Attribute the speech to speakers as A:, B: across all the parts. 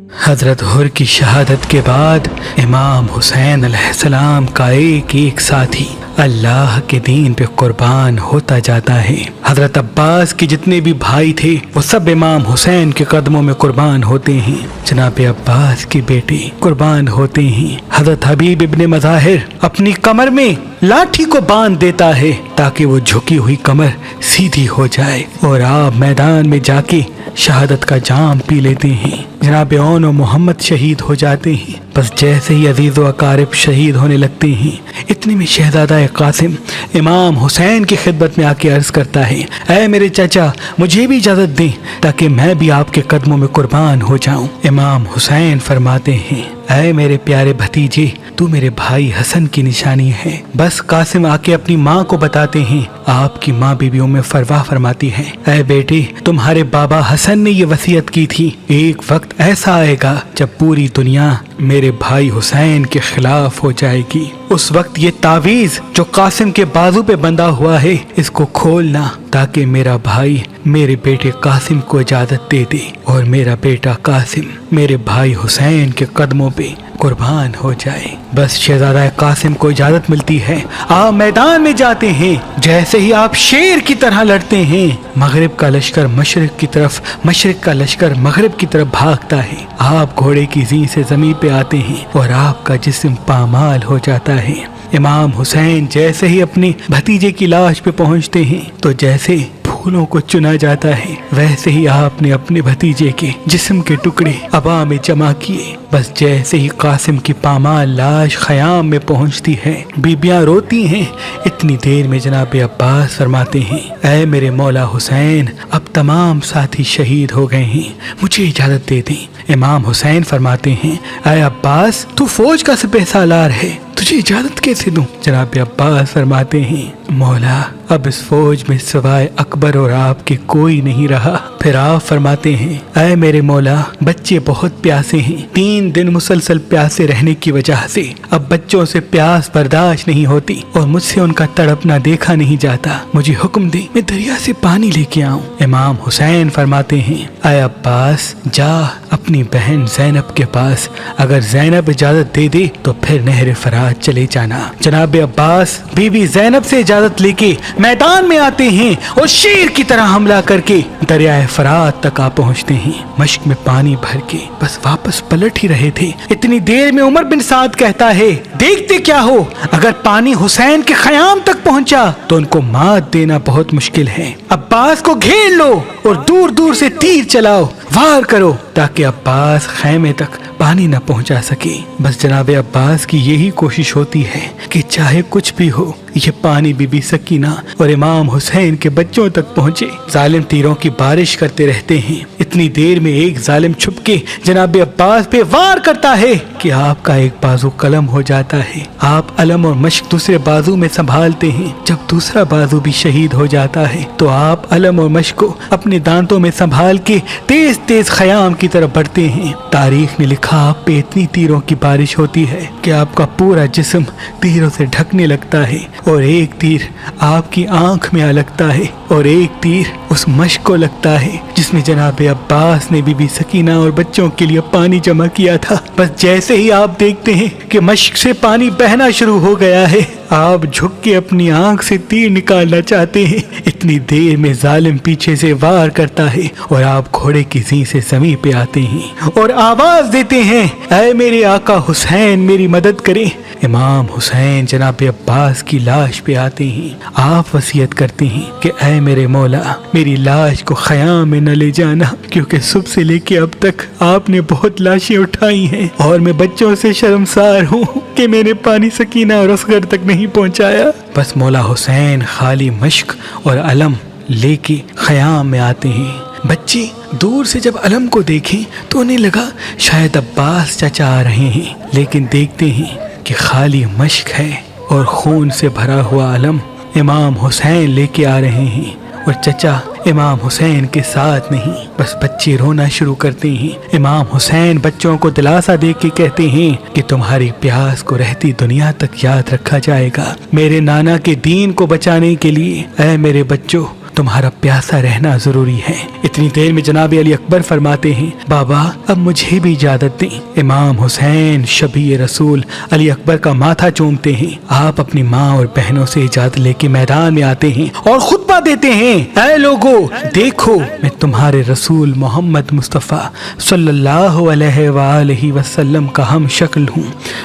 A: हज़रत हुर की शहादत के बाद इमाम हुसैन अलैहिस्सलाम का एक एक साथी अल्लाह के दीन पे कुर्बान होता जाता है। हज़रत अब्बास के जितने भी भाई थे वो सब इमाम हुसैन के कदमों में कुर्बान होते हैं। जनाब अब्बास के बेटे कुर्बान होते हैं। हज़रत हबीब इब्ने मज़ाहिर अपनी कमर में लाठी को बांध देता है ताकि वो झुकी हुई कमर सीधी हो जाए और आप मैदान में जाके शहादत का जाम पी लेते हैं। जनाब ओन और मोहम्मद शहीद हो जाते हैं। बस जैसे ही अजीज़ व अकारिब शहीद होने लगते हैं, इतने में शहजादा कासिम इमाम हुसैन की खिदमत में आके अर्ज करता है, ऐ मेरे चाचा मुझे भी इजाज़त दें ताकि मैं भी आपके कदमों में कुर्बान हो जाऊं। इमाम हुसैन फरमाते हैं, ऐ मेरे प्यारे भतीजे तू मेरे भाई हसन की निशानी है। बस कासिम आके अपनी माँ को बताते हैं। आपकी माँ बीबी उम्मे फरवा फरमाती है, ऐ बेटे तुम्हारे बाबा हसन ने ये वसीयत की थी, एक वक्त ऐसा आएगा जब पूरी दुनिया मेरे भाई हुसैन के खिलाफ हो जाएगी। उस वक्त ये तावीज जो कासिम के बाजू पे बंधा हुआ है इसको खोलना ताकि मेरा भाई मेरे बेटे कासिम को इजाजत दे दे और मेरा बेटा कासिम मेरे भाई हुसैन के कदमों पे कुर्बान हो जाए। बस शहजादा कासिम को इजाजत मिलती है। आप मैदान में जाते हैं। जैसे ही आप शेर की तरह लड़ते हैं, मगरिब का लश्कर मशरिक की तरफ, मशरिक का लश्कर मगरिब की तरफ भागता है। आप घोड़े की ज़ीं से ज़मीन पे आते हैं और आपका जिस्म पामाल हो जाता है। इमाम हुसैन जैसे ही अपने भतीजे की लाश पे पहुंचते हैं तो जैसे फूलों को चुना जाता है वैसे ही आपने अपने भतीजे के जिस्म के टुकड़े हवा में जमा किए। बस जैसे ही कासिम की पामाल लाश खयाम में पहुंचती है, बीबियां रोती हैं। इतनी देर में जनाब अब्बास फरमाते हैं, ऐ मेरे मौला हुसैन अब तमाम साथी शहीद हो गए हैं, मुझे इजाजत दे दें। इमाम हुसैन फरमाते हैं, ऐ अब्बास तू फौज का सिपहसालार है, तुझे इजाजत कैसे दूं? जनाब अब्बास फरमाते हैं, मौला अब इस फौज में सिवाय अकबर और आपके कोई नहीं रहा। फिर आप फरमाते हैं, ऐ मेरे मौला बच्चे बहुत प्यासे हैं, 3 दिन मुसलसल प्यासे रहने की वजह से अब बच्चों से प्यास बर्दाश्त नहीं होती और मुझसे उनका तड़पना देखा नहीं जाता। मुझे हुक्म दे मैं दरिया से पानी लेके आऊं। इमाम हुसैन फरमाते हैं, ऐ अब्बास जा अपनी बहन जैनब के पास, अगर जैनब इजाजत दे दे तो फिर नहर फरात चले जाना। जनाब अब्बास बीबी जैनब से इजाजत लेके मैदान में आते हैं और शेर की तरह हमला करके दरिया फरात तक आ पहुंचते हैं। मश्क में पानी भर के बस वापस पलट ही रहे थे। इतनी देर में उमर बिन साद कहता है, देखते क्या हो, अगर पानी हुसैन के खयाम तक पहुंचा तो उनको मात देना बहुत मुश्किल है। अब्बास को घेर लो और दूर दूर से तीर चलाओ, वार करो ताकि अब्बास खैमे तक पानी न पहुंचा सके। बस जनाब अब्बास की यही कोशिश होती है कि चाहे कुछ भी हो ये पानी बीबी सकीना और इमाम हुसैन के बच्चों तक पहुंचे। जालिम तीरों की बारिश करते रहते हैं। इतनी देर में एक जालिम छुप के जनाब अब्बास पे वार करता है कि आपका एक बाजू कलम हो जाता है। आप अलम और मश्क दूसरे बाजू में संभालते हैं। जब दूसरा बाजू भी शहीद हो जाता है तो आप अलम और मश्क को अपने दांतों में संभाल के तेज तेज खयाम की तरफ बढ़ते हैं। तारीख ने लिखा आप पे इतनी तीरों की बारिश होती है कि आपका पूरा जिस्म तीरों से ढकने लगता है और एक तीर आपकी आंख में आ लगता है और एक तीर उस मश्क को लगता है जिसमें जनाब अब्बास ने बीबी सकीना और बच्चों के लिए पानी जमा किया था। बस जैसे ही आप देखते हैं कि मश्क से पानी बहना शुरू हो गया है, आप झुक के अपनी आंख से तीर निकालना चाहते हैं। इतनी देर में जालिम पीछे से वार करता है और आप घोड़े की ज़ीं से ज़मीन पे आते हैं और आवाज देते हैं, ऐ मेरे आका हुसैन मेरी मदद करें। इमाम हुसैन जनाब अब्बास की लाश पे आते हैं। आप वसीयत करते हैं कि ऐ मेरे मौला मेरी लाश को खयाम में न ले जाना, क्योंकि सुबह से लेके अब तक आपने बहुत लाशें उठाई हैं और मैं बच्चों से शर्मसार हूँ कि मैंने पानी सकीना और असगर तक नहीं पहुँचाया। बस मौला हुसैन खाली मश्क और अलम लेके खयाम में आते हैं। बच्चे दूर से जब अलम को देखें तो उन्हें लगा शायद अब्बास चाचा आ रहे हैं, लेकिन देखते हैं कि खाली मश्क है और खून से भरा हुआ अलम इमाम हुसैन लेके आ रहे हैं और चचा इमाम हुसैन के साथ नहीं। बस बच्चे रोना शुरू करते हैं। इमाम हुसैन बच्चों को दिलासा दे के कहते हैं कि तुम्हारी प्यास को रहती दुनिया तक याद रखा जाएगा। मेरे नाना के दीन को बचाने के लिए ऐ मेरे बच्चों तुम्हारा प्यासा रहना जरूरी है। इतनी देर में जनाब अली अकबर फरमाते हैं, बाबा अब मुझे भी इजाजत दें। इमाम हुसैन शबी रसूल अली अकबर का माथा चूमते हैं। आप अपनी माँ और बहनों से इजाजत लेके मैदान में आते हैं और खुतबा देते हैं, ऐ लोगो देखो मैं तुम्हारे रसूल मोहम्मद मुस्तफ़ा सल्लल्लाहु अलैहि वसल्लम का हम शक्ल हूँ।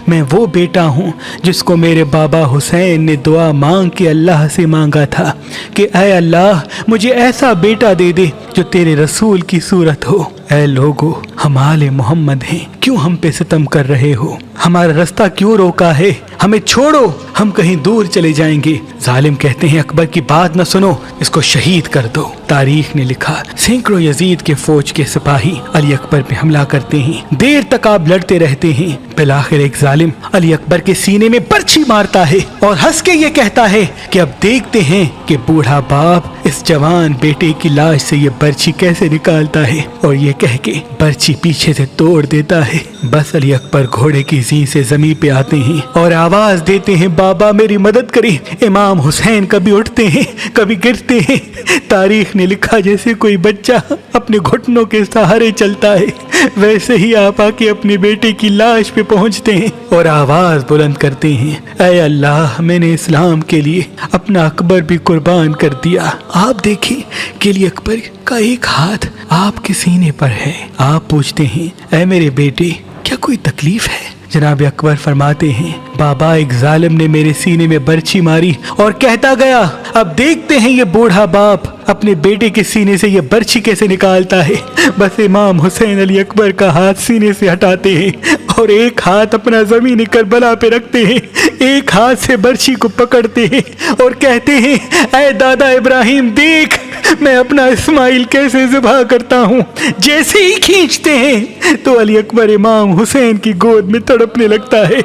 A: मैं वो बेटा हूँ जिसको मेरे बाबा हुसैन ने दुआ मांग के अल्लाह से मांगा था कि ऐ अल्लाह मुझे ऐसा बेटा दे दे जो तेरे रसूल की सूरत हो। ऐ लोगो हम आले मोहम्मद हैं, क्यों हम पे सितम कर रहे हो? हमारा रास्ता क्यों रोका है? हमें छोड़ो, हम कहीं दूर चले जाएंगे। जालिम कहते हैं, अकबर की बात न सुनो, इसको शहीद कर दो। तारीख ने लिखा, सैकड़ों यजीद के फौज के सिपाही अली अकबर पे हमला करते हैं। देर तक आप लड़ते रहते हैं। बिलाखिर एक जालिम अली अकबर के सीने में बर्छी मारता है और हंस के ये कहता है कि अब देखते हैं कि बूढ़ा बाप इस जवान बेटे की लाश से ये बर्छी कैसे निकालता है। और ये कह के बर्छी पीछे से तोड़ देता है। बस अली अकबर घोड़े की जीं से जमीन पे आते हैं और आवाज देते हैं, बाबा मेरी मदद करें। इमाम हुसैन कभी उठते हैं कभी गिरते हैं। तारीख ने लिखा, जैसे कोई बच्चा अपने घुटनों के सहारे चलता है, वैसे ही आप आके अपने बेटे की लाश पे पहुंचते हैं और आवाज बुलंद करते हैं, ऐ अल्लाह मैंने इस्लाम के लिए अपना अकबर भी कुर्बान कर दिया। आप देखिए कि अली अकबर का एक हाथ आपके सीने पर है। आप पूछते हैं, ऐ मेरे बेटे क्या कोई तकलीफ है? जनाब अकबर फरमाते हैं, बाबा एक जालिम ने मेरे सीने में बर्छी मारी और कहता गया, अब देखते हैं ये बूढ़ा बाप अपने बेटे के सीने से ये बर्छी कैसे निकालता है। बस इमाम हुसैन अली अकबर का हाथ सीने से हटाते हैं और एक हाथ अपना ज़मीन करबला पे रखते हैं, एक हाथ से बर्छी को पकड़ते हैं और कहते हैं, ऐ दादा इब्राहिम देख मैं अपना इस्माइल कैसे ज़िबा करता हूँ। जैसे ही खींचते हैं तो अली अकबर इमाम हुसैन की गोद में तड़पने लगता है।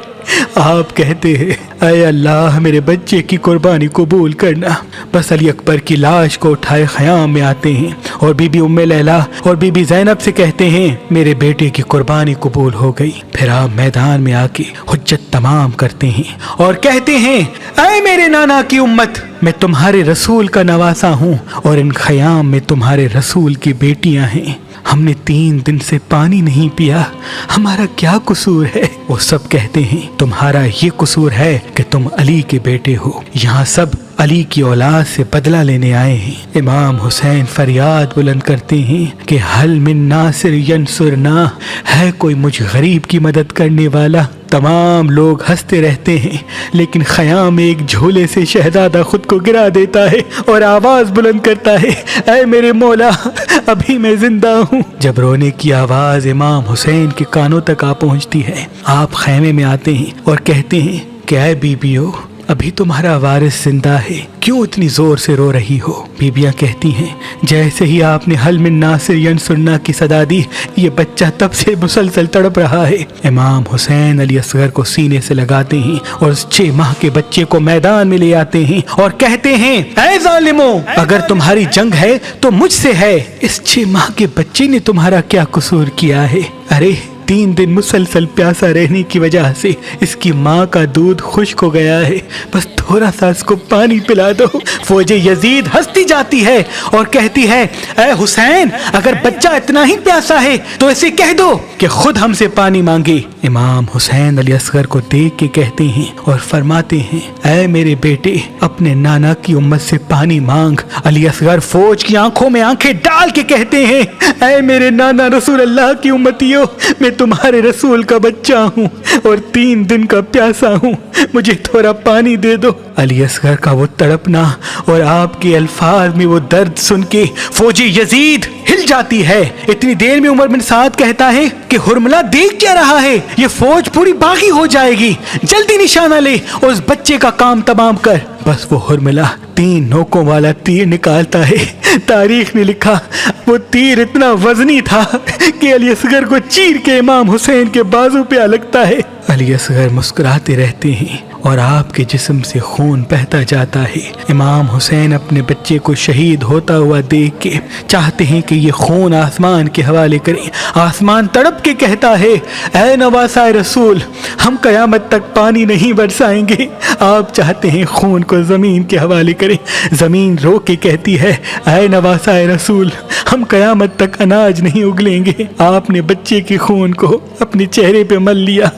A: आप कहते हैं, ऐ अल्लाह मेरे बच्चे की कुर्बानी कबूल करना। बस अली अकबर की लाश को उठाए ख़याम में आते हैं और बीबी उम्मे लैला और बीबी ज़ैनब से कहते हैं, मेरे बेटे की कुर्बानी कबूल हो गई। फिर आप मैदान में आके हुज्जत तमाम करते हैं और कहते हैं, ऐ मेरे नाना की उम्मत मैं तुम्हारे रसूल का नवासा हूँ और इन ख़याम में तुम्हारे रसूल की बेटियाँ हैं। हमने 3 दिन से पानी नहीं पिया, हमारा क्या कसूर है? वो सब कहते हैं, तुम्हारा ये कसूर है कि तुम अली के बेटे हो। यहाँ सब अली की औलाद से बदला लेने आए हैं। इमाम हुसैन फरियाद बुलंद करते हैं कि हल मिन नासिर यंसुरना, है कोई मुझ गरीब की मदद करने वाला? तमाम लोग हंसते रहते हैं, लेकिन ख़याम में एक झोले से शहजादा खुद को गिरा देता है और आवाज बुलंद करता है, ऐ मेरे मौला अभी मैं जिंदा हूँ। जब रोने की आवाज इमाम हुसैन के कानों तक आ पहुँचती है, आप खैमे में आते हैं और कहते हैं, क्या बीबियो अभी तुम्हारा वारिस जिंदा है, क्यों इतनी जोर से रो रही हो? बीबियां कहती हैं, जैसे ही आपने हल मिन नासिर यंसुरना की सदा दी, ये बच्चा तब से मुसलसल तड़प रहा है। इमाम हुसैन अली असगर को सीने से लगाते हैं और उस 6 माह के बच्चे को मैदान में ले आते हैं और कहते हैं, ऐ जालिमो अगर तुम्हारी जंग है तो मुझसे है। इस 6 माह के बच्चे ने तुम्हारा क्या कसूर किया है? अरे 3 दिन मुसलसल प्यासा रहने की वजह से इसकी माँ का दूध खुश्क हो गया है, बस थोड़ा सा इसको पानी पिला दो। फौजे यजीद हंसती जाती है और कहती है, ऐ हुसैन अगर बच्चा इतना ही प्यासा है तो इसे कह दो कि खुद हमसे पानी मांगे। इमाम हुसैन अली असगर को देख के कहते हैं और फरमाते हैं, ऐ मेरे बेटे अपने नाना की उम्मत से पानी मांग। अली असगर फौज की आंखों में आंखें डाल के कहते हैं, ऐ मेरे नाना रसूल अल्लाह की उम्मतियों, मैं तुम्हारे रसूल का बच्चा हूँ और 3 दिन का प्यासा हूँ, मुझे थोड़ा पानी दे दो। अली असगर का वो तड़पना और आपके अल्फाज में वो दर्द सुन के फौजी यजीद हिल जाती है। इतनी देर में उमर बिन साद कहता है कि हुरमला देख क्या रहा है, ये फौज पूरी बागी हो जाएगी, जल्दी निशाना ले और उस बच्चे का काम तमाम कर। बस वो हुरमला 3 नोकों वाला तीर निकालता है। तारीख ने लिखा, वो तीर इतना वजनी था कि अली असगर को चीर के इमाम हुसैन के बाजू पे आ लगता है। अली असगर मुस्कुराते रहते हैं और आपके जिस्म से खून बहता जाता है। इमाम हुसैन अपने बच्चे को शहीद होता हुआ देख के चाहते हैं कि ये खून आसमान के हवाले करें। आसमान तड़प के कहता है, ऐ नवासा रसूल, हम कयामत तक पानी नहीं बरसाएंगे। आप चाहते हैं खून को ज़मीन के हवाले करें। ज़मीन रो के कहती है, ऐ नवासा रसूल, हम कयामत तक अनाज नहीं उगलेंगे। आपने बच्चे के खून को अपने चेहरे पे मल लिया।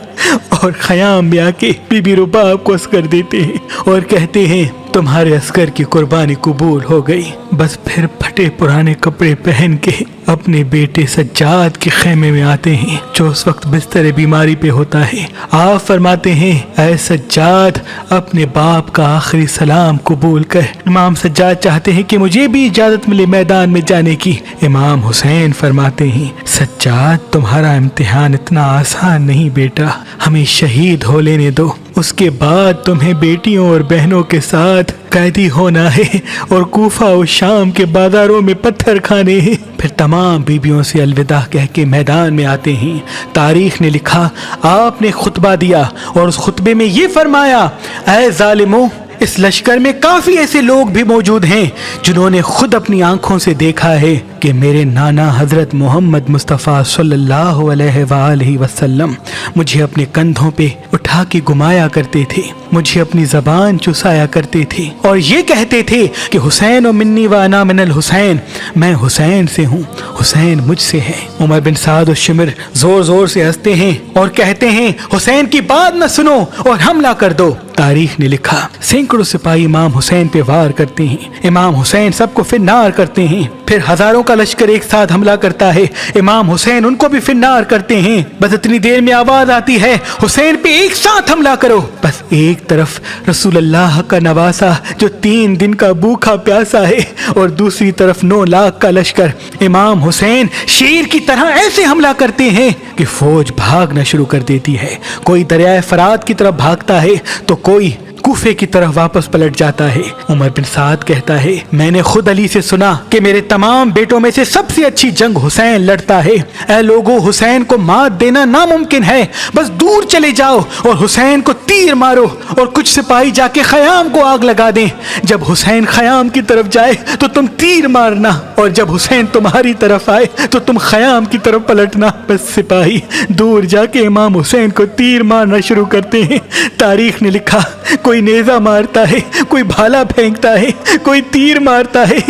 A: और ख़याम में आके बीबी रुबाब को अस्कर देते हैं और कहते हैं, तुम्हारे अस्कर की कुर्बानी कबूल हो गई। बस फिर फटे पुराने कपड़े पहन के अपने बेटे सज्जाद के खेमे में आते हैं, जो उस वक्त बिस्तर बीमारी पे होता है। आप फरमाते हैं, ऐ सज्जाद, अपने बाप का आखिरी सलाम कबूल कर। इमाम सज्जाद चाहते हैं कि मुझे भी इजाज़त मिले मैदान में जाने की। इमाम हुसैन फरमाते हैं, सज्जाद, तुम्हारा इम्तिहान इतना आसान नहीं बेटा, हमें शहीद हो लेने दो, उसके बाद तुम्हें बेटियों और बहनों के साथ कैदी होना है और कूफा और शाम के बाजारों में पत्थर खाने हैं। फिर तमाम बीबियों से अलविदा कह के मैदान में आते हैं। तारीख ने लिखा, आपने खुतबा दिया और उस खुतबे में ये फरमाया, ऐ जालिमों, इस लश्कर में काफी ऐसे लोग भी मौजूद हैं जिन्होंने खुद अपनी आंखों से देखा है कि मेरे नाना हजरत मोहम्मद मुस्तफ़ा सल्लल्लाहु अलैहि वसल्लम मुझे अपने कंधों पे उठा के घुमाया करते थे, मुझे अपनी ज़बान चुसाया करते थे और ये कहते थे कि हुसैन व मिन्नी व अना मिनल हुसैन, मैं हुसैन से हूँ, हुसैन मुझसे है। उमर बिन साद शिमर जोर जोर से हंसते हैं और कहते हैं, हुसैन की बात न सुनो और हमला कर दो। तारीख ने लिखा, सैकड़ों सिपाही इमाम हुसैन पे वार करते हैं। इमाम हुसैन सबको फिन्नार करते हैं। फिर हजारों का लश्कर एक साथ हमला करता है। इमाम हुसैन उनको भी फिन्नार करते हैं। बस इतनी देर में आवाज आती है, हुसैन पे एक साथ हमला करो। बस एक तरफ रसूलुल्लाह का नवासा जो 3 दिन का भूखा प्यासा है और दूसरी तरफ 9 लाख का लश्कर। इमाम हुसैन शेर की तरह ऐसे हमला करते हैं कि फौज भागना शुरू कर देती है। कोई दरियाए फरात की तरफ भागता है तो कोई कूफे की तरफ वापस पलट जाता है। उमर बिन साद कहता है, मैंने खुद अली से सुना कि मेरे तमाम बेटों में से सबसे अच्छी जंग हुसैन लड़ता है। ऐ लोगों, हुसैन को मात देना नामुमकिन है, बस दूर चले जाओ और हुसैन को तीर मारो और कुछ सिपाही जाके ख़याम को आग लगा दें। जब हुसैन ख़याम की तरफ जाए तो तुम तीर मारना और जब हुसैन तुम्हारी तरफ आए तो तुम ख़याम की तरफ पलटना। बस सिपाही दूर जाके इमाम हुसैन को तीर मारना शुरू करते हैं। तारीख ने लिखा, कोई नेजा मारता है, कोई भाला फेंकता है, कोई तीर मारता है,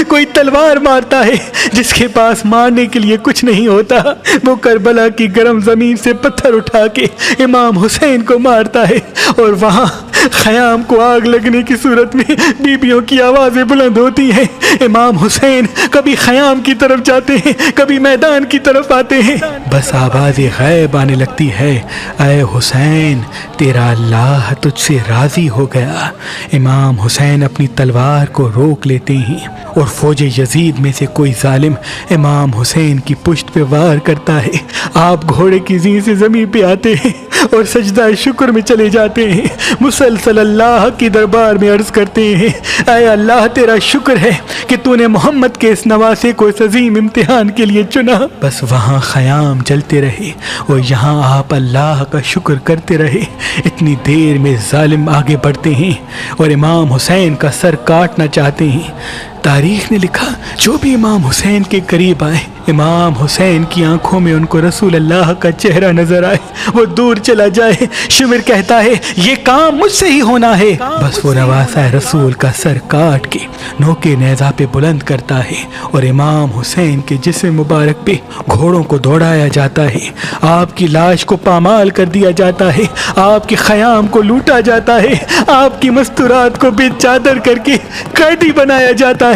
A: कोई तलवार मारता है। जिसके पास मारने के लिए कुछ नहीं होता वो करबला की गर्म जमीन से पत्थर उठा के इमाम हुसैन को मारता है और वहाँ ख़याम को आग लगने की सूरत में बीबियों की आवाज़ें बुलंद होती हैं। इमाम हुसैन कभी ख़याम की तरफ जाते हैं, कभी मैदान की तरफ आते हैं। बस आवाज़ें गैब आने लगती है, ऐ हुसैन, तेरा अल्लाह तुझसे राज़ी हो गया। इमाम हुसैन अपनी तलवार को रोक लेते हैं और फौज यजीद में से कोई जालिम इमाम हुसैन की पुश्त पे वार करता है। आप घोड़े की ज़ीं से ज़मीन पे आते हैं और सजदा शुक्र में चले जाते हैं। मुसलसल अल्लाह की दरबार में अर्ज करते हैं, ऐ अल्लाह, तेरा शुक्र है कि तूने मोहम्मद के इस नवासे को इस अजीम इम्तिहान के लिए चुना। बस वहाँ ख़याम जलते रहे और यहाँ आप अल्लाह का शुक्र करते रहे। इतनी देर में जालिम आगे बढ़ते हैं और इमाम हुसैन का सर काटना चाहते हैं। तारीख ने लिखा, जो भी इमाम हुसैन के करीब आए, इमाम हुसैन की आंखों में उनको रसूल अल्लाह का चेहरा नजर आए, वो दूर चला जाए। शिमिर कहता है, ये काम मुझसे ही होना है। बस वो नवासा रसूल का सर काट के नोके नेज़ा पे बुलंद करता है और इमाम हुसैन के जिस्म मुबारक पे घोड़ों को दौड़ाया जाता है। आपकी लाश को पामाल कर दिया जाता है, आपके ख़याम को लूटा जाता है, आपकी मस्तूरात को बेचादर करके कैदी बनाया जाता है।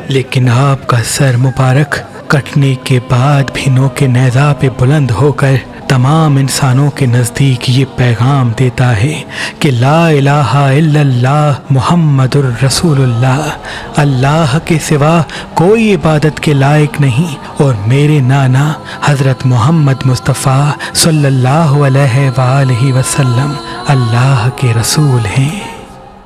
A: लेकिन आपका सर मुबारक कटने के बाद भी नोके नेज़ा पे बुलंद होकर तमाम इंसानों के नज़दीक ये पैगाम देता है कि ला इलाहा इल्लल्लाह मुहम्मदुर रसूलुल्लाह, अल्लाह के सिवा कोई इबादत के लायक नहीं और मेरे नाना हज़रत मोहम्मद मुस्तफ़ा सल्लल्लाहु अलैहि वसल्लम अल्लाह के रसूल हैं।